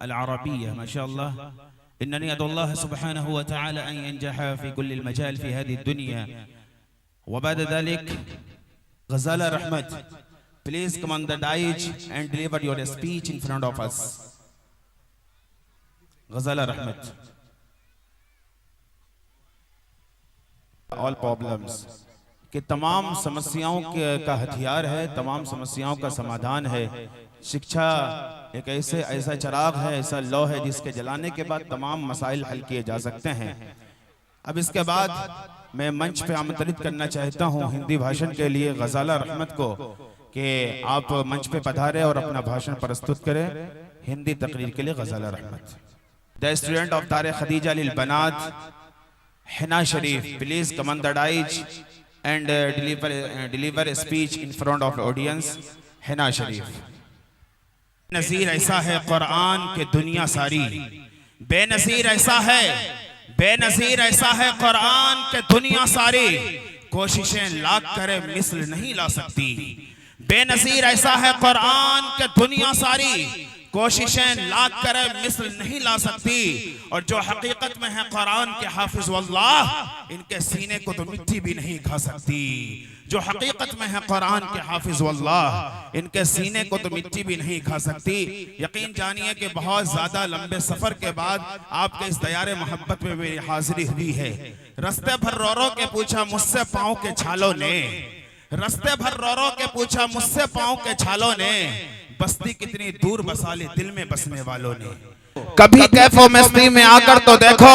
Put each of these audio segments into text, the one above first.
अल-अरबिय्या माशाअल्लाह। इन्ननी अदुल्लाह सुब्हानहु व तआला अन यंजहा फी कुल्लिल मजाल फी हादिहि दुनिया व बाद ज़ालिक ग़ज़ाला रहमत, please come on the dais and deliver your speech in front of us. Ghazala रहमत। ऑल प्रॉब्लम्स कि तमाम समस्याओं का हथियार है, तमाम समस्याओं का समाधान है। शिक्षा एक ऐसा चिराग है, ऐसा लौ है जिसके जलाने के बाद तमाम मसाइल हल किए जा सकते हैं। अब इसके बाद मैं मंच पे आमंत्रित करना चाहता हूँ हिंदी भाषण के लिए ग़ज़ाला रहमत को कि आप मंच पे पधारें और अपना भाषण प्रस्तुत करें। हिंदी तकरीर के लिए ग़ज़ाला रहमत। द स्टूडेंट ऑफ दार Khadija lil Banat Hina Sharif, please come on the dais and deliver speech in front of audience. Hina Sharif. Benazir ऐसा है कुरान के दुनिया सारी, बेनज़ीर ऐसा है, बेनज़ीर ऐसा है कुरान के दुनिया सारी, कोशिशें लाख करे मिस्ल नहीं ला सकती। बेनज़ीर ऐसा है कुरान के दुनिया सारी, कोशिशें लाख करे मिस्ल नहीं ला सकती। और जो हकीकत में है कुरान के हाफिज वल्लाह, इनके सीने को तो मिट्टी भी नहीं खा सकती। जो हकीकत में है कुरान के हाफिज वल्लाह, इनके सीने को तो मिट्टी भी नहीं खा सकती। यकीन जानिए कि बहुत ज्यादा लंबे सफर के बाद आपके इस दयारे मोहब्बत में मेरी हाजिरी हुई है। रस्ते भर रो रो के पूछा मुझसे पाँव के छालों ने, रस्ते भर रो रो के पूछा मुझसे पाँव के छालों ने, बस्ती कितनी दूर बसा ली दिल में बसने वालों ने। कभी कैफो मस्ती में आकर तो देखो,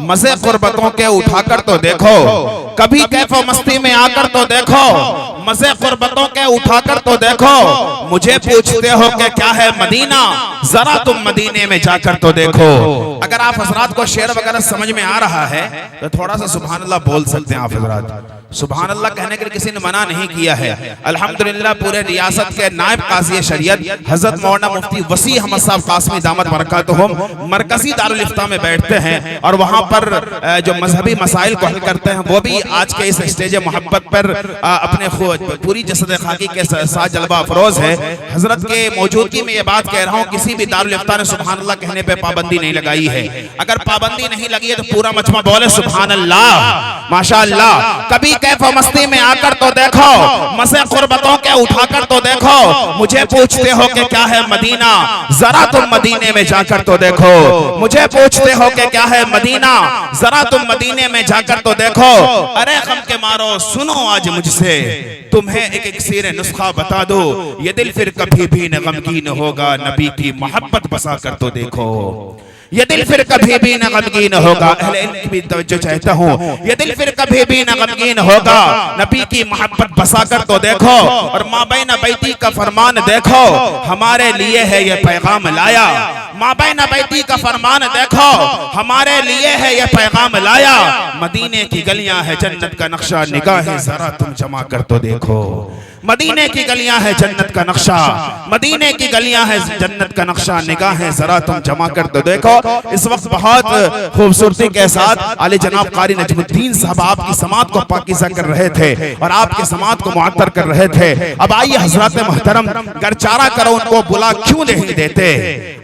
मजे कुर्बतों के उठाकर तो देखो। कभी कैफो मस्ती में आकर तो देखो, मजे कुर्बतों के उठाकर तो देखो। मुझे पूछते हो कि क्या है मदीना, जरा तुम मदीने में जाकर तो देखो। अगर आप हजरात को शेर वगैरह समझ में आ रहा है तो थोड़ा सा सुभान अल्लाह बोल सकते हैं आप हजरात। सुभान अल्लाह कहने के लिए किसी ने मना नहीं किया है। अल्हम्दुलिल्लाह पूरे रियासत के नायब काज़ी शरीयत हजरत मौलाना मुफ्ती वसी अहमद साहब कासमी दामत बरकातुहुम मरकजी दारुल इफ्ता में बैठते हैं और वहां पर जो मजहबी मसाइल को हल करते हैं, वो भी आज के इस स्टेज मोहब्बत पर अपने पूरी जसद खाकी के साथ जलवा अफरोज है। हजरत के मौजूदगी में ये बात कह रहा हूँ, किसी भी दारुल इफ्ता ने सुभान अल्लाह कहने पे पाबंदी नहीं लगाई है। अगर पाबंदी नहीं लगी है तो पूरा मजमा बोले सुभान अल्लाह माशाअल्लाह। कभी कैफो मस्ती में आकर तो देखो, मसे कुर्बतों के उठाकर तो देखो। मुझे पूछते हो कि क्या है मदीना, जरा तुम मदीने में जाकर तो देखो। मुझे पूछते हो कि क्या है मदीना, जरा तुम मदीने में जाकर तो देखो। अरे गम के मारो सुनो आज मुझसे, तुम्हें एक इक्सीर नुस्खा बता दो, ये दिल फिर कभी भी न गमगीन होगा, नबी की मोहब्बत बसा कर तो देखो। ये दिल फिर कभी भी न गमगीन होगा, अहले इल्म की भी तवज्जो चाहता हूँ, ये दिल फिर कभी भी न गमगीन होगा, नबी की मोहब्बत बसा कर तो देखो। और माबैन बैती का फरमान देखो, हमारे लिए है ये पैगाम लाया। माबैन बैती का फरमान देखो, हमारे लिए है ये पैगाम लाया। मदीने की गलियां है जन्नत का नक्शा, निगाहें जरा तुम जमा कर तो देखो। मदीने की गलियां है जन्नत का नक्शा, मदीने की गलियां है जन्नत का नक्शा, निगाहें जरा तुम जमा कर तो देखो। इस वक्त बहुत खूबसूरती के साथ आले जनाब कारी नजमुद्दीन साहब आपकी समात को पाकीज़ा कर रहे थे और आपके समात को मुअत्तर कर रहे थे। अब आइए हजरत मोहतरम, गर चारा करो उनको बुला क्यों नहीं देते।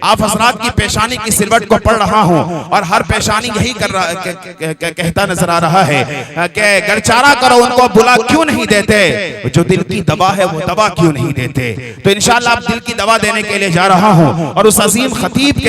आप हजरात की पेशानी की सिलवट को पढ़ रहा हूँ और हर पेशानी यही कर रहा कहता नजर आ रहा है कि गर चारा करो उनको बुला क्यों नहीं देते, जो दिल की दवा है वो दवा क्यों नहीं देते। तो इंशाअल्लाह आप दिल की दवा देने के लिए जा रहा हूं और उस अजीम खतीब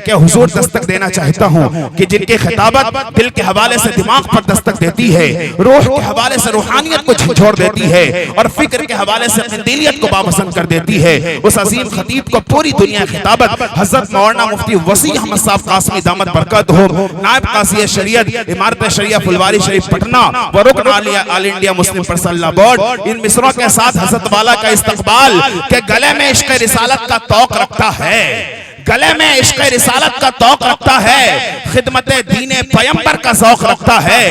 के हुजूर दस्तक देना चाहता हूं कि जिनकी खिताबत दिल के हवाले से दिमाग पर दस्तक देती है, रूह के हवाले से रूहानियत को झंझोड़ देती है और फिक्र के हवाले से दिलियत को बापसंद कर देती है। उस अजीम खतीब को पूरी दुनिया खिताबत हजरत मौलाना मुफ्ती वसी अहमद साहब कासमी दामत बरकातुहुम नायब काज़ी शरीयत इमारत शरिया फुलवारी शरीफ पटना व रुकन all India Muslim personal law board, इन मिसरों के साथ हज़रत वाला का इस्तकबाल के गले में इश्क़ रिसालत का तौक रखता है, गले में इश्क़ रिसालत का तौक रखता है, खिदमत दीने पैगंबर का ज़ौक़ रखता है,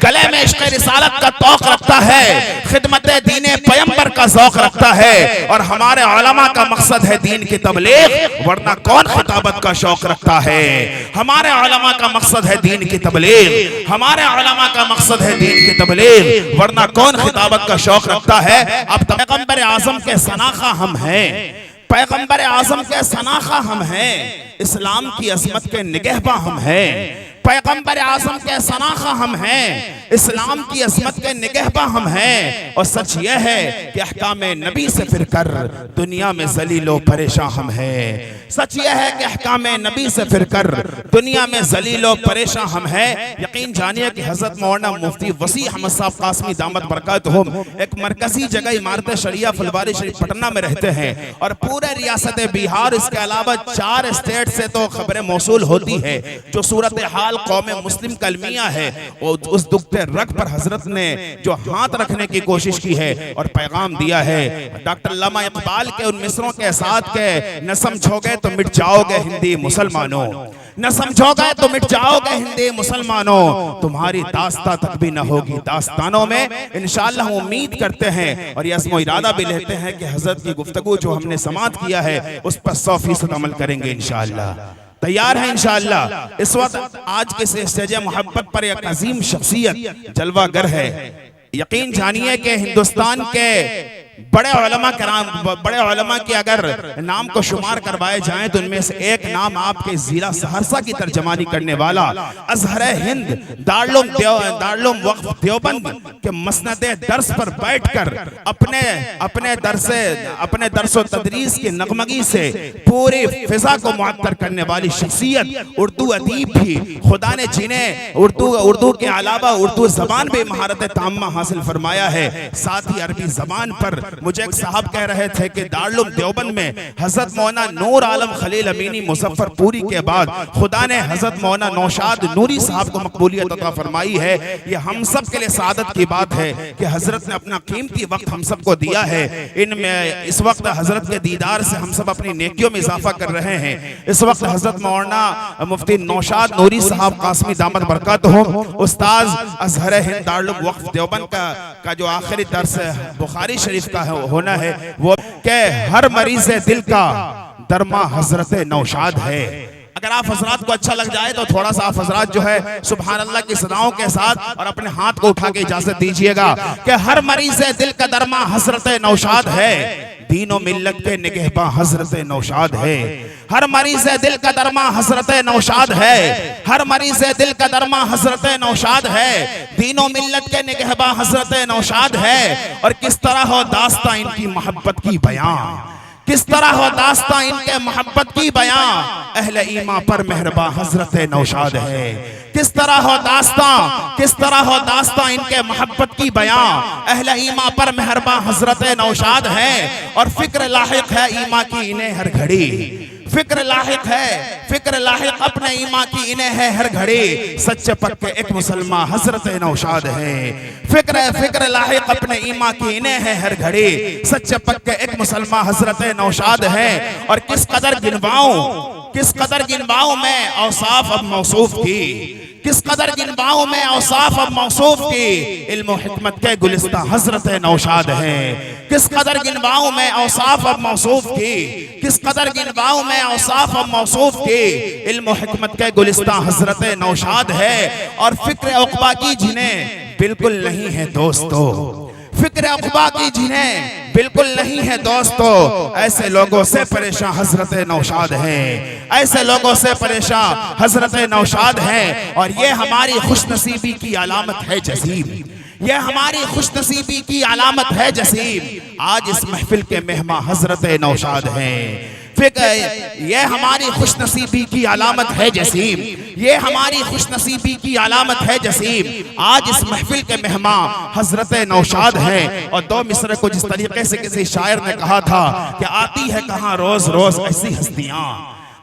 गले में इश्क़ रिसालत का तौक रखता है, खिदमत दीने पैगंबर का ज़ौक़ रखता है। और हमारे उलमा का मकसद है दीन की तबलीग, वरना कौन खिताबत का शौक रखता है। हमारे उलमा का मकसद है दीन की तबलीग, हमारे उलमा का मकसद है दीन की तबलीग, वरना कौन खिताबत का शौक रखता है। अब पैगंबर आज़म के सनाखा हम हैं, पैगंबर आज़म के सनाखा हम हैं, इस्लाम की अज़मत के निगहबा हम हैं। पैगंबर आज़म के सनाखा हम हैं, इस्लाम की अज़मत के निगहबा हम हैं। और सच यह है कि अहकाम नबी से फिर कर दुनिया में ज़लीलो परेशान हम हैं। सच यह है कि अहकाम नबी से फिर कर दुनिया में ज़लीलो परेशान हम हैं। यकीन जानिए कि हज़रत मौलाना मुफ्ती वसी अहमद साहब कासमी दामत बरकातहुम एक मरकजी जगह इमारत शरिया फुलवारी शरीफ पटना में रहते हैं और पूरे रियासत बिहार, इसके अलावा 4 स्टेट से तो खबरें मौसूल होती है। जो सूरत हाल कौम मुस्लिम कलमिया है, उस दुखते रग पर हजरत ने जो हाथ रखने की कोशिश की है और पैगाम दिया है। डॉक्टर अल्लामा इकबाल के उन मिसरों के साथ के न समझोगे तो मिट जाओगे हिंदी मुसलमानों, न समझोगे तो मिट जाओगे हिंदी मुसलमानों, तुम्हारी दास्तां तक भी न होगी दास्तानों में। इंशाअल्लाह हम उम्मीद करते हैं और ये अज़्म इरादा भी लेते हैं कि हजरत की गुफ्तगू जो हमने समाअत किया है उस पर 100% अमल करेंगे इंशाअल्लाह। तैयार है इंशाअल्लाह। इस वक्त आज के स्टेज मोहब्बत पर एक अजीम शख्सियत जलवागर है। यकीन जानिए कि हिंदुस्तान के बड़े उलमा के अगर नाम को शुमार करवाए जाएं तो उनमें से एक नाम आपके जिला सहरसा की तर्जमानी करने वाला अज़हर हिंद दारुल वक्फ देवबंद के मसनदे दर्स पर बैठकर अपने दर्सो तदरीस की नगमगी से पूरी फिजा को मुअत्तर करने वाली शख्सियत, उर्दू अदीब भी खुदा ने जिन्हें उर्दू के अलावा उर्दू जबान भी महारत ताम्मा हासिल फरमाया है, साथ ही अरबी जबान पर मुझे एक साहब कह रहे थे कि दारुल देवबंद में हजरत मौलाना नूर आलम खलील अमीनी मुजफ्फरपुरी के बाद खुदा ने हजरत मौलाना नौशाद नूरी साहब को मकबूलियत अता फरमाई है। ये हम सब के लिए सादत की बात है कि हजरत ने अपना कीमती वक्त हम सब को दिया है। इनमें इस वक्त हजरत के दीदार से हम सब अपनी नेकियों में इजाफा कर रहे हैं। इस वक्त हजरत मौलाना मुफ्ती नौशाद नूरी साहब कासमी दामत बरकातहुम उस्ताद अज़हर हिंद दारुल वक्फ देवबंद का जो आखिरी दर्स बुखारी शरीफ का होना है वो के हर मरीज दिल का दरमा हजरत नौशाद है। अगर आप हजरात को अच्छा लग जाए तो थोड़ा सा आप हजरात जो है सुभान अल्लाह की सदाओं के साथ और अपने हाथ को उठा के इजाजत दीजिएगा कि हर मरीज दिल का दरमा हजरत नौशाद है, दीनों मिल्लत के निगहबा हजरत नौशाद है। हर मरीज दिल का दरमा हजरत नौशाद है, हर मरीज दिल का दरमा हजरत नौशाद है, दीनों मिल्लत के निगहबा हजरत नौशाद है। और किस तरह हो दास्तां इनकी मोहब्बत की बयां, किस तरह हो दास्तां इनके मोहब्बत की बयां, अहले ईमा पर मेहरबा हजरत नौशाद है। किस तरह हो दास्तां इनके मोहब्बत की बयां, अहले ईमा पर मेहरबा हजरत नौशाद है। और फिक्र लाहिक है ईमा की इन्हें हर घड़ी, फिक्र लाहिक अपने ईमा की इन्हें है हर घड़ी, सच्चे पक्के एक मुसलमान हजरत नौशाद है। फिक्र लाहिक अपने ईमा की इन्हें है हर घड़ी, सच्चे पक्के एक मुसलमान हजरत नौशाद है। और किस कदर गिनवाऊं मैं औसाफ अब मौसूफ की, किस कदर गिनवाऊं मैं औसाफ अब मौसूफ की, इल्म हिकमत के गुलिस्तां हजरत नौशाद है। किस कदर गिनवाऊं मैं औसाफ अब मौसूफ की, किस कदर गिनवाऊं मैं औसाफ अब मौसूफ की, इल्म हिकमत के गुलिस्तां हजरत नौशाद है। और फिक्र उक़बा की जिन्हें बिल्कुल नहीं है दोस्तों, फिक्र उक़बा की जिन्हें बिल्कुल नहीं है दोस्तों, ऐसे लोगों से परेशान हजरत नौशाद है, ऐसे लोगों से परेशान हजरत नौशाद है। और ये हमारी खुशनसीबी की अलामत है जसीम, ये हमारी खुशनसीबी की अलामत है जसीम। आज इस महफिल के मेहमान हजरत नौशाद हैं। ये हमारी खुशनसीबी की अलामत है जसीम, ये हमारी खुशनसीबी की अलामत है जसीम। आज इस महफिल के मेहमान हजरत नौशाद हैं। और 2 मिसरे को जिस तरीके से किसी शायर ने कहा था कि आती है कहाँ रोज रोज ऐसी हस्तियां,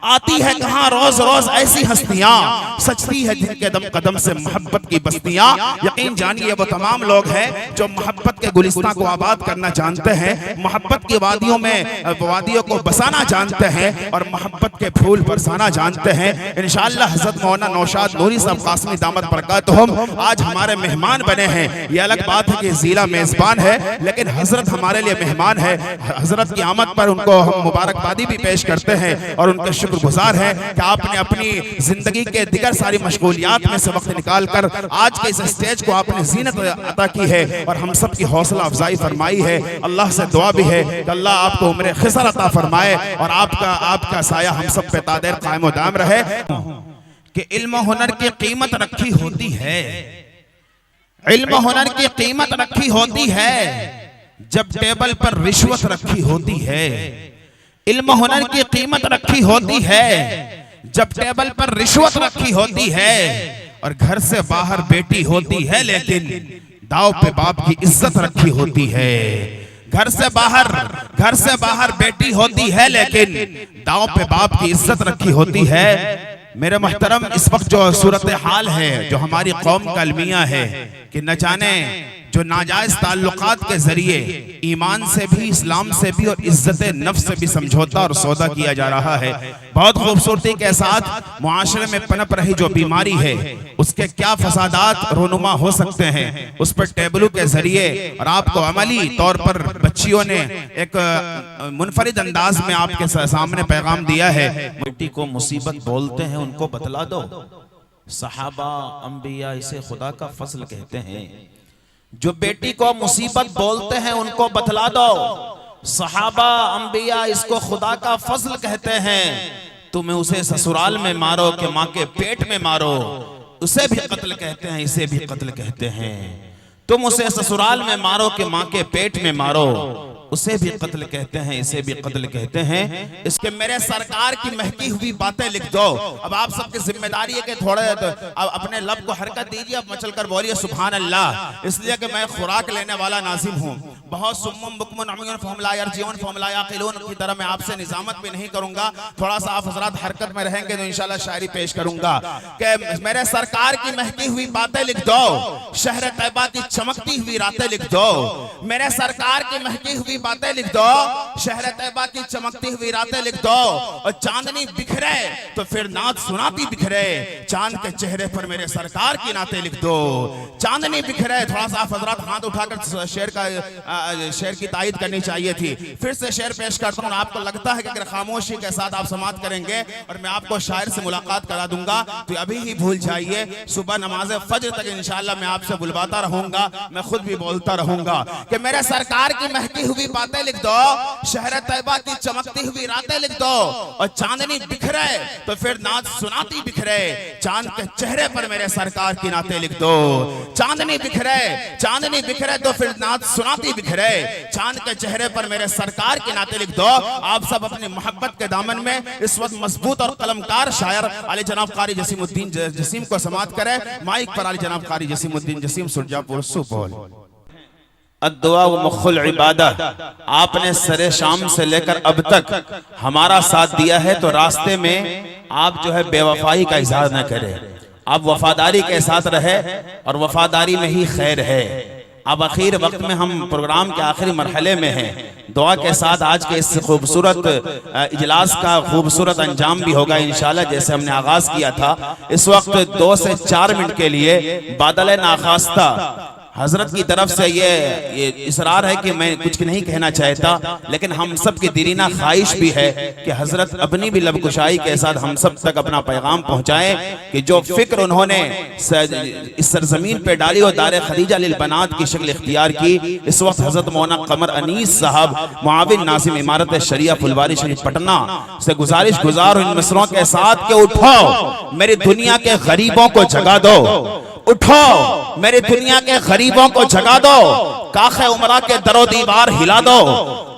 आती है कहाँ रोज रोज ऐसी हस्तियां, सचती है जिनके दम कदम से मोहब्बत की बस्तियां। यकीन जानिए वो तमाम लोग हैं जो मोहब्बत के गुलिस्तां को आबाद करना जानते हैं, मोहब्बत की वादियों में वादियों को बसाना जानते हैं और मोहब्बत के फूल बरसाना जानते हैं। इंशाअल्लाह हजरत मौलाना नौशाद नूरी साहब कासमी दामत बरकातहुम आज हमारे मेहमान बने हैं। ये अलग बात है कि जिला मेजबान है, लेकिन हजरत हमारे लिए मेहमान है। हजरत की आमद पर उनको हम मुबारकबादी भी पेश करते हैं और उनके शुक्रगुजार हैं कि आपने अपनी जिंदगी के दिगर सारी मशगूलियात में से वक्त निकाल कर आज के इस स्टेज को आपने जीनत अता की है और हम सब की हौसला अफजाई फरमाई है। अल्लाह से दुआ भी है कि अल्लाह आपको उम्र खिसर अता फरमाए और आपका साया हम सब पे तादेर कायम व दायम रहे। कि इल्म हुनर की कीमत रखी होती है, इल्म हुनर की कीमत रखी होती है जब टेबल पर रिश्वत रखी होती है। इल्म हुनर की कीमत रखी होती है जब टेबल पर रिश्वत रखी होती है और घर से बाहर बेटी होती है लेकिन दाव पे बाप की इज्जत रखी होती है। घर से बाहर बेटी होती है लेकिन दाव पे बाप की इज्जत रखी होती है। मेरे मोहतरम, इस वक्त जो सूरत हाल है, जो हमारी कौम का अलमिया है कि न जाने जो नाजायज ताल्लुकात के जरिए ईमान से भी, इस्लाम से भी और इज्जत नफ्स से भी समझौता और सौदा किया जा रहा है। बहुत खूबसूरती के साथ मुआशरे में पनप रही जो बीमारी है उसके क्या फसादात रोनुमा हो सकते हैं, उस पर टेबलों के जरिए और आपको अमली तौर पर बच्चियों ने एक मुनफरिद अंदाज में आपके सामने पैगाम दिया है। बेटी को मुसीबत बोलते हैं उनको बतला दो, सहाबा अंबिया इसे खुदा का फजल कहते हैं। जो बेटी को मुसीबत बोलते हैं उनको बतला दो, सहाबा अंबिया इसको खुदा का फजल कहते हैं। तुम्हें उसे ससुराल में मारो कि माँ के पेट में मारो, उसे भी कत्ल कहते हैं, इसे भी कत्ल कहते हैं। तुम उसे ससुराल में मारो कि माँ के पेट में मारो, उसे भी कत्ल कहते हैं, इसे भी कत्ल कहते हैं। इसके मेरे सरकार की महकी हुई बातें लिख दो। अब आप सबकी जिम्मेदारी है कि थोड़े अब अपने लब को हरकत दीजिए, अब मचल कर बोलिए सुभान अल्लाह, इसलिए कि मैं खुराक लेने वाला नाजिम हूँ। बहुत सुम्मुम बुकमुन अम्युन फहम ला यरजिऊन फहम ला याक़िलून की तरह मैं आपसे निजामत भी नहीं करूंगा। थोड़ा सा आप हजरात हरकत में रहेंगे तो इंशाल्लाह शायरी पेश करूंगा कि मेरे सरकार की महकी हुई बातें लिख दो, शहर तैयबा की चमकती हुई रातें लिख दो। मेरे सरकार की महकी हुई बातें लिख दो, शहर तैयबा की चमकती हुई रातें लिख दो। और चांदनी बिखरे तो फिर नात सुनाती बिखरे, चांद के चेहरे पर मेरे सरकार की नाते लिख दो। चांदनी बिखरे, थोड़ा सा हजरात हाथ उठाकर शेर की तायद करनी चाहिए थी। फिर से शेर पेश करता हूँ। आपको लगता है कि अगर खामोशी के साथ आप समाप्त करेंगे और मैं आपको शायर से मुलाकात करा दूंगा तो अभी ही भूल जाइए। सुबह नमाज फज्र तक इंशाल्लाह मैं आपसे बुलवाता रहूंगा, मैं खुद भी बोलता रहूंगा कि मेरे सरकार की महकी हुई बातें लिख दो, शहर तैयबा की चमकती हुई रातें लिख दो। और चांदनी बिखरे तो फिर नात सुनाती बिखरे, चांद के चेहरे पर मेरे सरकार की नाते लिख दो। चांदनी बिखरे तो फिर नात सुनाती बिखरे, चांद के चेहरे पर मेरे सरकार के नाते लिख दो। आप सब अपनी मोहब्बत के दामन में इस वक्त मजबूत और कलमकार शायर आली जनाब कारी जसीमुद्दीन जसीम को समात करे। माइक पर आली जनाब कारी जसीमुद्दीन जसीम सुरजापुर सुपौल। अद्दुआ व मुख्खुल इबादत, आपने सरे शाम से लेकर अब तक हमारा साथ दिया है तो रास्ते में आप जो है बेवफाई का इजहार न करें, आप वफादारी के साथ रहे और वफादारी में ही खैर है। अब आखिर वक्त में हम प्रोग्राम के आखिरी मरहले में हैं। दुआ के साथ आज के इस खूबसूरत इजलास का खूबसूरत अंजाम भी होगा इंशाल्लाह, जैसे हमने आगाज किया था। इस वक्त 2 से 4 मिनट के लिए बादल नाखास्ता हजरत की तरफ से ये इसरार है कि मैं कुछ नहीं कहना चाहता, लेकिन हम सब की दिलीना ख्वाहिश भी है कि हजरत अपनी भी लबकुशाई के साथ हम सब तक अपना पैगाम पहुंचाएं कि जो फिक्र उन्होंने इस सरजमीन पे डाली और दारे खदीजा लिल बनात की शक्ल इख्तियार की। इस वक्त हजरत मौलाना कमर अनीस साहब मुआविन नाज़िम इमारत शरिया फुलवारी शरीफ पटना से गुजारिश गुजार इन मिसरों के साथ के उठो मेरी दुनिया के गरीबों को जगा दो, उठो मेरी दुनिया के गरीबों को जगा दो, काखे उमरा के दरो दीवार हिला दो।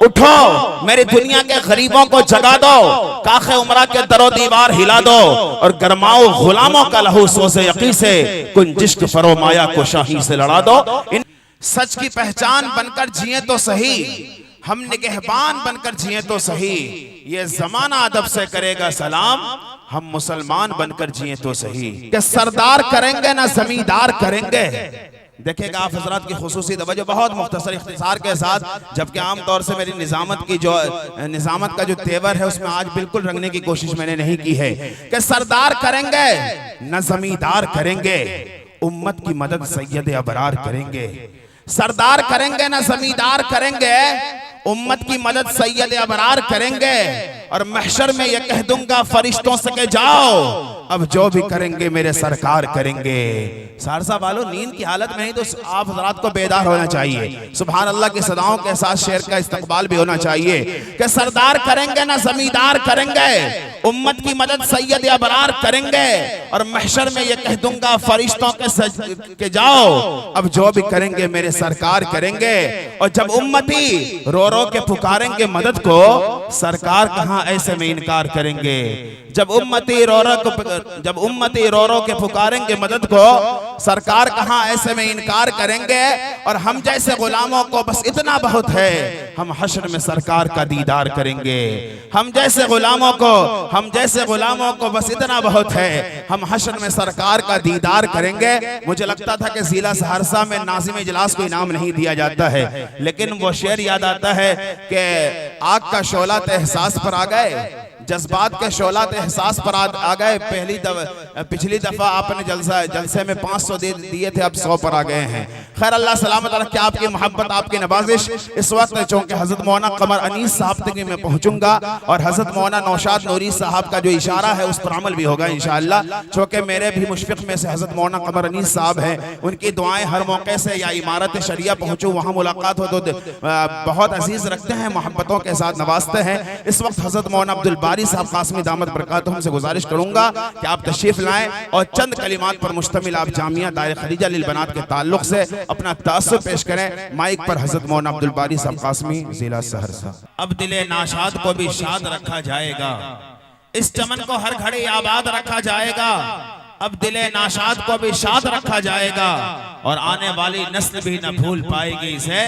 उठो मेरी दुनिया के गरीबों को जगा दो, काखे उमरा के दरो दीवार हिला दो। और गरमाओ गुलामों का लहू सोसे यकी से, कुंजिश्क फरो माया को शाही से लड़ा दो। इन सच की पहचान बनकर जिए तो सही, हम निगहबान बनकर जिए तो सही। ये जमाना अदब से करेगा सलाम, हम मुसलमान बनकर जिए तो सही। कि सरदार करेंगे ना जमींदार करेंगे। देखिएगा आप हजरात की खुसूसी तवज्जो बहुत मुख्तसर इख्तिसार के साथ, जबकि आमतौर से मेरी निजामत का जो तेवर है उसमें आज बिल्कुल रंगने की कोशिश मैंने नहीं की है। कि सरदार करेंगे न जमींदार करेंगे, उम्मत की मदद सैयद अबरार करेंगे। सरदार करेंगे न जमींदार करेंगे, उम्मत की मदद सैयद अबरार करेंगे। और महशर में ये कह दूंगा फरिश्तों से कि जाओ अब जो भी करेंगे मेरे सरकार करेंगे। सहरसा वालों, नींद की हालत में ही तो आप हजरात को बेदार होना चाहिए। सुभान अल्लाह की सदाओं के साथ शेर का इस्तकबाल भी होना चाहिए कि सरदार करेंगे ना जमींदार करेंगे, उम्मत की मदद सैयद अबरार करेंगे। और महशर में ये कह दूंगा फरिश्तों के जाओ अब जो भी करेंगे मेरे सरकार करेंगे। और जब उम्मती रो रो के पुकारेंगे मदद को, सरकार कहां ऐसे में इनकार करेंगे। जब उम्मती रो रो के पुकारेंगे मदद को, सरकार कहां ऐसे में इनकार करेंगे। और हम जैसे गुलामों को बस इतना बहुत है, हम हश्र में सरकार का दीदार करेंगे। हम जैसे गुलामों को बस इतना बहुत है, हम हश्र में सरकार का दीदार करेंगे। मुझे लगता था कि जिला सहरसा में नाज़िम इजलास को इनाम नहीं दिया जाता है, लेकिन वो शेर याद आता है कि आग का शोला तो एहसास पर आ गए, जज्बात के शोला तो एहसास पर आ गए। पिछली दफा आपने जलसे में 500 दिए थे, अब 100 पर आ गए हैं। खैर अल्लाह सलामत रखे, आपकी मोहब्बत आपकी नवाजिश। इस वक्त चूंकि हजरत मौलाना कमर अनीस साहब तक मैं पहुंचूंगा और हजरत मौलाना नौशाद नूरी साहब का जो इशारा है उस पर अमल भी होगा इंशाअल्लाह। चूंकि मेरे भी मुशफ़िक़ में से हजरत मौलाना कमर अनीस साहब हैं, उनकी दुआएं हर मौके से या इमारत शरिया पहुंचूं, वहां मुलाकात हो तो बहुत अजीज रखते हैं, मोहब्बतों के साथ नवाजते हैं। इस वक्त हजरत मौलाना अब्दुल बारी साहब कासमी दामद बरकातुहू से गुजारिश करूंगा कि आप तशरीफ लाएं और चंद कलिमात पर मुश्तमिल आप जामिया दायर खदीजा लिल बनात के ताल्लुक से अपना तासुर पेश करें। माइक पर हजरत मौलाना अब्दुल बारी साहब कासमी, जिला सहरसा। अब दिले नाशाद को भी शाद रखा जाएगा, इस चमन को हर घड़ी आबाद रखा जाएगा। अब दिले नाशाद को भी शाद रखा जाएगा और आने वाली नस्ल भी न भूल पाएगी इसे।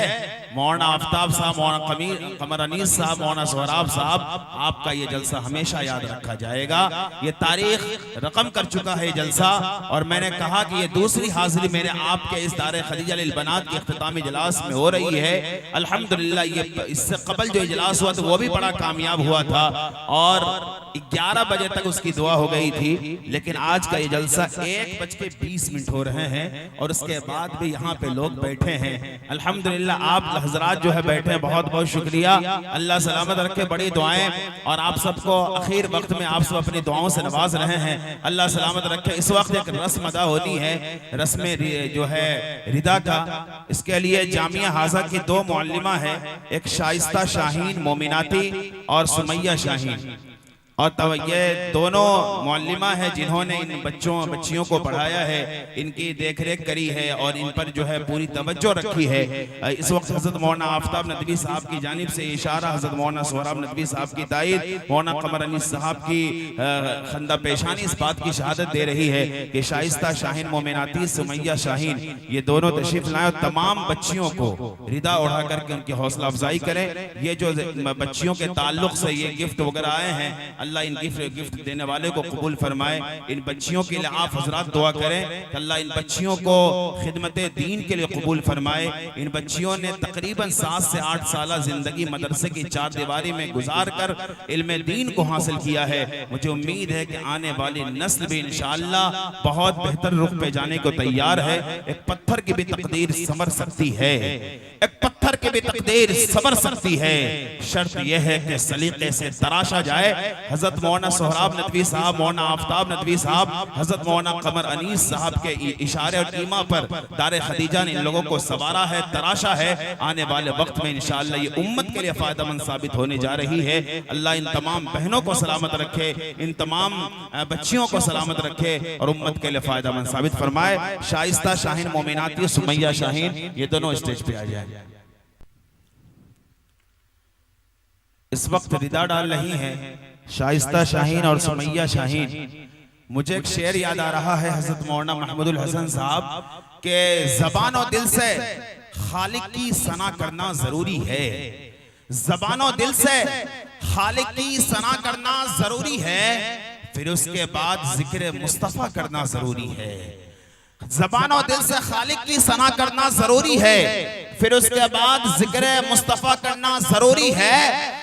मौलाना आफ्ताब साहब, मौलाना कमर अनीस साहब, मौलाना सोहराब साहब, आपका ये जलसा हमेशा याद रखा जाएगा। ये तारीख रकम कर चुका है जलसा, और मैंने कहा कि ये दूसरी हाजिरी मेरे आपके इस दारे खदीजा लिल बनात के इख्तितामी इजलास में हो रही है। अल्हम्दुलिल्लाह ये इससे कबल जो इजलास हुआ था वो भी बड़ा कामयाब हुआ था और 11 बजे तक उसकी दुआ हो गई थी, लेकिन आज का ये जलसा 1:20 हो रहे हैं और उसके बाद भी यहाँ पे लोग बैठे हैं। अल्हम्दुलिल्लाह आप हजरात जो है बैठे हैं, बहुत बहुत शुक्रिया। अल्लाह सलामत रखे, बड़ी दुआएं, और आप सबको आखिर वक्त में आप सब अपनी दुआओं से नवाज रहे हैं। अल्लाह सलामत रखे। इस वक्त एक रस्म अदा होनी है, रस्म जो है रिदा का। इसके लिए जामिया हाजा की 2 मुअल्लिमा है, एक शाइस्ता शाहीन मोमिनाती और सुमैया शाहीन, और तब ये दोनों मुअल्लिमा है जिन्होंने इन बच्चियों को पढ़ाया है, इनकी देखरेख करी है और इन पर जो है पूरी तवज्जो रखी है। इस वक्त हजरत मौलाना आफ्ताब नदवी साहब की जानिब से इशारा, हजरत मौलाना सोहराब नदवी साहब की तायद, मौलाना कमर अनीस साहब की खंदा पेशानी इस बात की शहादत दे रही है कि शाइस्ता शाहीन मोमिनाती सुमैया शाहीन ये दोनों तशरीफ लाए और तमाम बच्चियों को रिदा उड़ा करके उनकी हौसला अफजाई करें। ये जो बच्चियों के ताल्लुक से ये गिफ्ट वगैरह आए हैं, अल्लाह इन गिफ्ट देने वाले को कबूल फरमाए। इन बच्चियों के लिए आप हजरात दुआ करें कि अल्लाह इन बच्चियों को खिदमत दीन के लिए कबूल फरमाए। इन बच्चियों ने तकरीबन 7 से 8 साल जिंदगी मदरसे की 4 दीवारी में गुजार कर इल्म दीन को हासिल किया है। मुझे उम्मीद है कि आने वाली नस्ल भी इंशाअल्लाह बहुत बेहतर रुख पे जाने को तैयार है। एक पत्थर की भी तकदीर संवर सकती है, एक पत्थर की भी तकदीर संवर सकती है, शर्त यह है कि सलीके से तराशा जाए। हजरत मौलाना सोहराब नदवी साहब, मौलाना आफ्ताब नदवी साहब, हजरत मौलाना कमर अनीस साहब के इशारे और ईमा पर दारे खदीजा ने इन लोगों को सवारा है, तराशा है। आने वाले वक्त में इंशाअल्लाह ये उम्मत के लिए फायदेमंद साबित होने जा रही है। अल्लाह इन तमाम बहनों को सलामत रखे, इन तमाम बच्चियों को सलामत रखे और उम्मत के लिए फायदेमंद साबित फरमाए। शाइस्ता शाहीन मोमिनाती, सुमैया शाहीन, ये दोनों स्टेज पे आ जाए। इस वक्त रिदा डाल रही हैं शाइस्ता शाहीन और सुमैया शाहीन। मुझे एक शेर याद आ रहा है हजरत मौलाना महमूदुल हसन साहब के, ज़बान और दिल से खालिक की सना करना जरूरी है, ज़बान और दिल से खालिक की सना करना जरूरी है, फिर उसके बाद जिक्र मुस्तफा करना जरूरी है। ज़बान और दिल से खालिक की सना करना जरूरी है, फिर उसके बाद जिक्र मुस्तफा करना जरूरी है।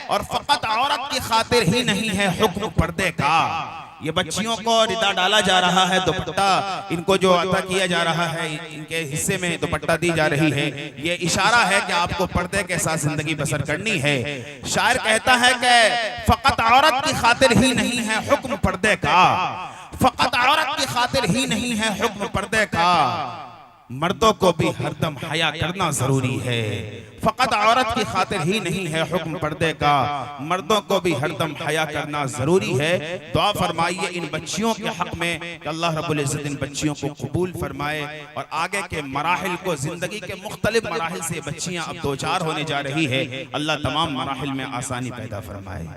और फकत औरत की खातिर ही नहीं है हुक्म पर्दे का, ये बच्चियों को रिदा डाला जा रहा है, दुपट्टा इनको जो अता किया जा रहा है, इनके हिस्से में दुपट्टा दी जा रही है, ये इशारा है कि आपको पर्दे के साथ जिंदगी बसर करनी है। शायर कहता है कि फकत औरत की खातिर ही नहीं है हुक्म पर्दे का, फकत औरत की खातिर ही नहीं है हुक्म पर्दे का, मर्दों को भी हरदम हया करना जरूरी है। फकत औरत की खातिर ही नहीं है हुक्म पर्दे का, मर्दों को भी हरदम हया करना जरूरी है। दुआ फरमाइए इन बच्चियों के हक में कि अल्लाह रब्बुल इज्जत इन बच्चियों को कबूल फरमाए और आगे के मराहिल को, जिंदगी के मुख्तलिफ मराहिल से बच्चियां अब दो चार होने जा रही है, अल्लाह तमाम मराहिल में आसानी पैदा फरमाए।